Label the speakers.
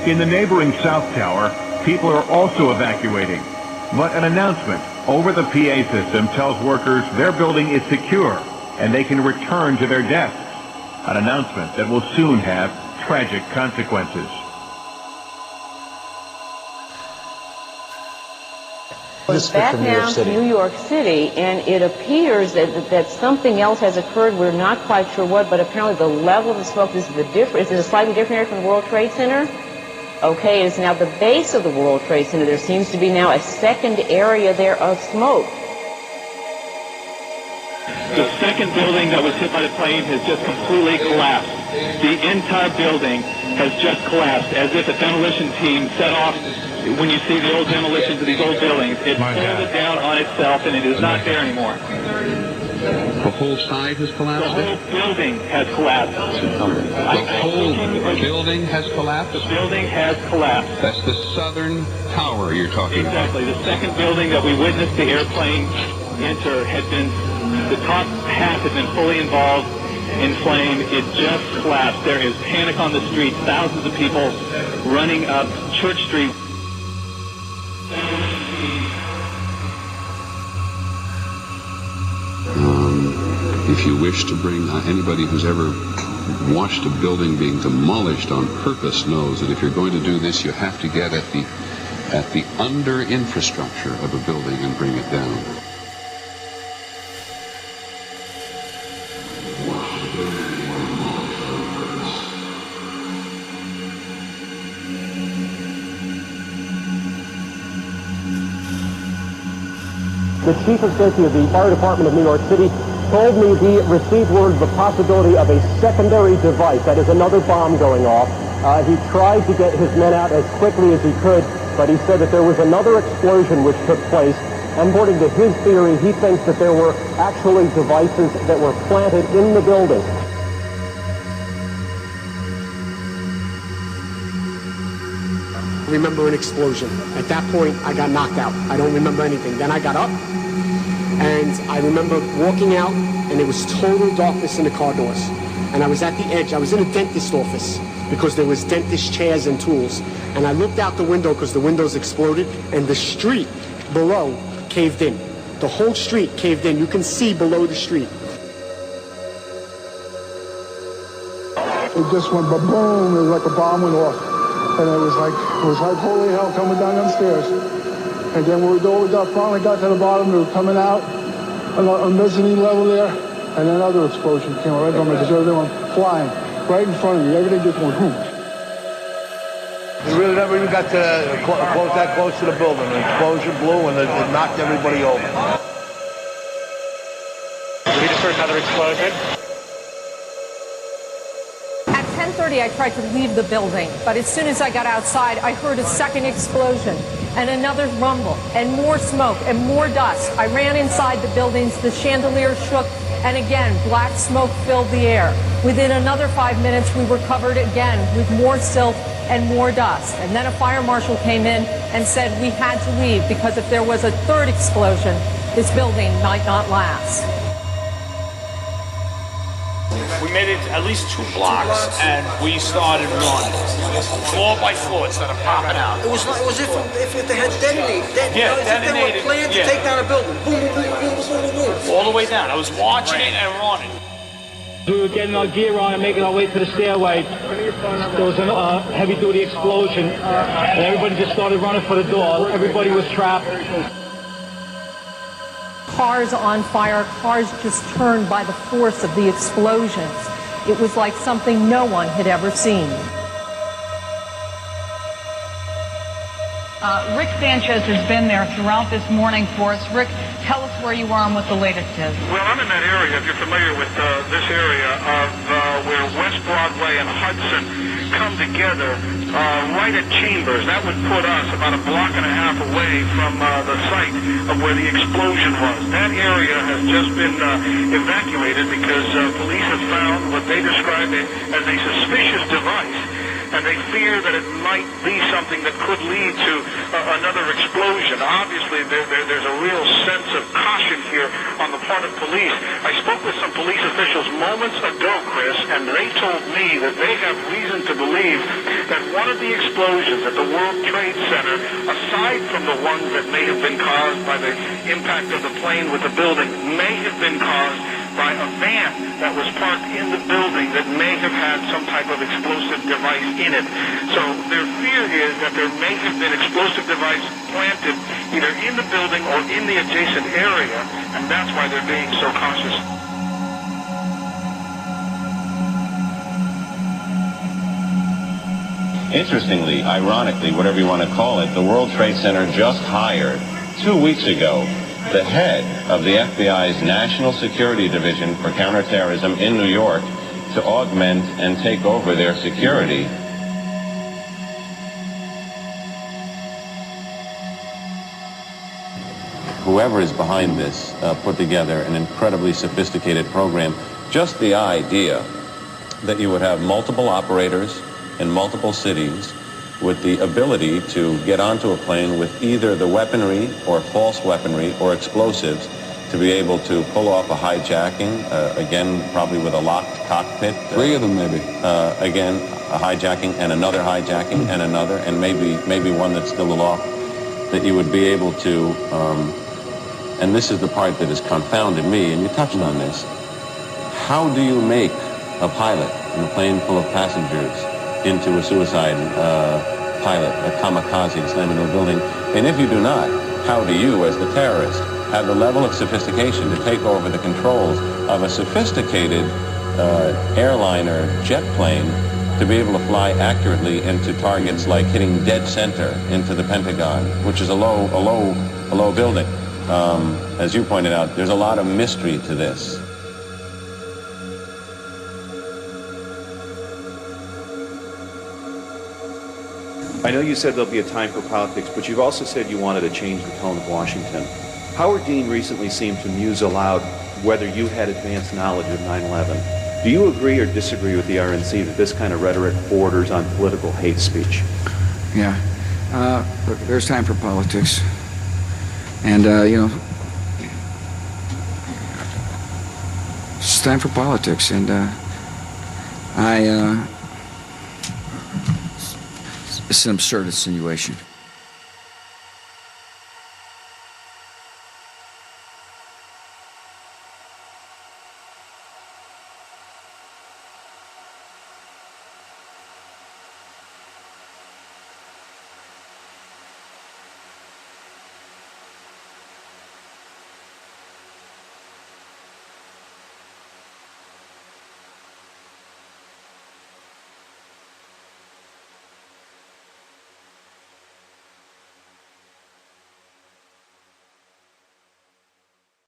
Speaker 1: In the neighboring South Tower, people are also evacuating. But an announcement over the PA system tells workers their building is secure and they can return to their desks. An announcement that will soon have tragic consequences.
Speaker 2: Back now to New York City, and it appears that something else has occurred. We're not quite sure what, but apparently the level of the smoke, this is a slightly different area from the World Trade Center. Okay, it's now the base of the World Trade Center. There seems to be now a second area there of smoke.
Speaker 3: The second building that was hit by the plane has just completely collapsed. The entire building has just collapsed, as if a demolition team set off. When you see the old demolitions of these old buildings, it folded down on itself, and it is not there anymore.
Speaker 4: The whole side has collapsed?
Speaker 3: The whole building has collapsed.
Speaker 4: The whole building has collapsed?
Speaker 3: The building has collapsed.
Speaker 4: That's the southern tower you're talking about.
Speaker 3: Exactly. The second building that we witnessed the airplane enter had been, the top half had been fully involved in flame. It just collapsed. There is panic on the streets. Thousands of people running up Church Street.
Speaker 4: If you wish to bring anybody who's ever watched a building being demolished on purpose knows that if you're going to do this, you have to get at the under infrastructure of a building and bring it down.
Speaker 5: The chief of safety of the fire department of New York City told me he received word of the possibility of a secondary device, that is another bomb going off. He tried to get his men out as quickly as he could, but he said that there was another explosion which took place. And according to his theory, he thinks that there were actually devices that were planted in the building.
Speaker 6: I remember an explosion. At that point, I got knocked out. I don't remember anything. Then I got up, and I remember walking out, and it was total darkness in the car doors. And I was at the edge. I was in a dentist's office because there was dentist chairs and tools. And I looked out the window because the windows exploded, and the street below caved in. The whole street caved in. You can see below the street.
Speaker 7: It just went ba-boom. It was like a bomb went off. And it was like holy hell coming down them stairs. And then when we finally got to the bottom, we were coming out on mezzanine level there, and another explosion came right on me because everything went flying right in front of you. Everything just went whoop.
Speaker 8: We really never even got to close that close to the building. The explosion blew and it knocked everybody over.
Speaker 9: We just heard another explosion.
Speaker 10: 10:30, I tried to leave the building, but as soon as I got outside, I heard a second explosion and another rumble and more smoke and more dust. I ran inside the buildings, the chandelier shook, and again, black smoke filled the air. Within another 5 minutes, we were covered again with more silt and more dust. And then a fire marshal came in and said we had to leave because if there was a third explosion, this building might not last.
Speaker 9: We made it at least 2 blocks, and we started running, floor by floor, instead of popping out.
Speaker 11: It was if they had detonated. If they were planned to take down a building. Boom, boom, boom, boom, boom, boom, boom.
Speaker 9: All the way down. I was watching it and running.
Speaker 12: We were getting our gear on and making our way to the stairway. There was a heavy-duty explosion, and everybody just started running for the door. Everybody was trapped.
Speaker 10: Cars on fire, cars just turned by the force of the explosions. It was like something no one had ever seen.
Speaker 13: Rick Sanchez has been there throughout this morning for us. Rick, tell us where you are and what the latest is.
Speaker 14: Well, I'm in that area, if you're familiar with this area, of where West Broadway and Hudson come together right at Chambers. That would put us about a block and a half away from the site of where the explosion was. That area has just been evacuated because police have found what they described as a suspicious device. and they fear that it might be something that could lead to another explosion. Obviously, there's a real sense of caution here on the part of police. I spoke with some police officials moments ago, Chris, and they told me that they have reason to believe that one of the explosions at the World Trade Center, aside from the ones that may have been caused by the impact of the plane with the building, may have been caused by a van that was parked in the building that may have had some type of explosive device in it. So their fear is that there may have been explosive device planted either in the building or in the adjacent area, and that's why they're being so cautious.
Speaker 15: Interestingly, ironically, whatever you want to call it, the World Trade Center just hired 2 weeks ago the head of the FBI's National Security Division for Counterterrorism in New York to augment and take over their security. Whoever is behind this put together an incredibly sophisticated program. Just the idea that you would have multiple operators in multiple cities with the ability to get onto a plane with either the weaponry or false weaponry or explosives to be able to pull off a hijacking, again, probably with a locked cockpit.
Speaker 4: 3 of them, maybe.
Speaker 15: Again, a hijacking and another hijacking and another, and maybe one that's still aloft, that you would be able to, and this is the part that has confounded me, and you touched on this, how do you make a pilot in a plane full of passengers into a suicide pilot, a kamikaze to slam into a building? And if you do not, how do you, as the terrorist, have the level of sophistication to take over the controls of a sophisticated airliner jet plane to be able to fly accurately into targets like hitting dead center into the Pentagon, which is a low building? As you pointed out, there's a lot of mystery to this.
Speaker 16: I know you said there'll be a time for politics, but you've also said you wanted to change the tone of Washington. Howard Dean recently seemed to muse aloud whether you had advanced knowledge of 9/11. Do you agree or disagree with the RNC that this kind of rhetoric borders on political hate speech?
Speaker 17: Yeah. Look, there's time for politics. And, it's time for politics. And it's an absurd insinuation.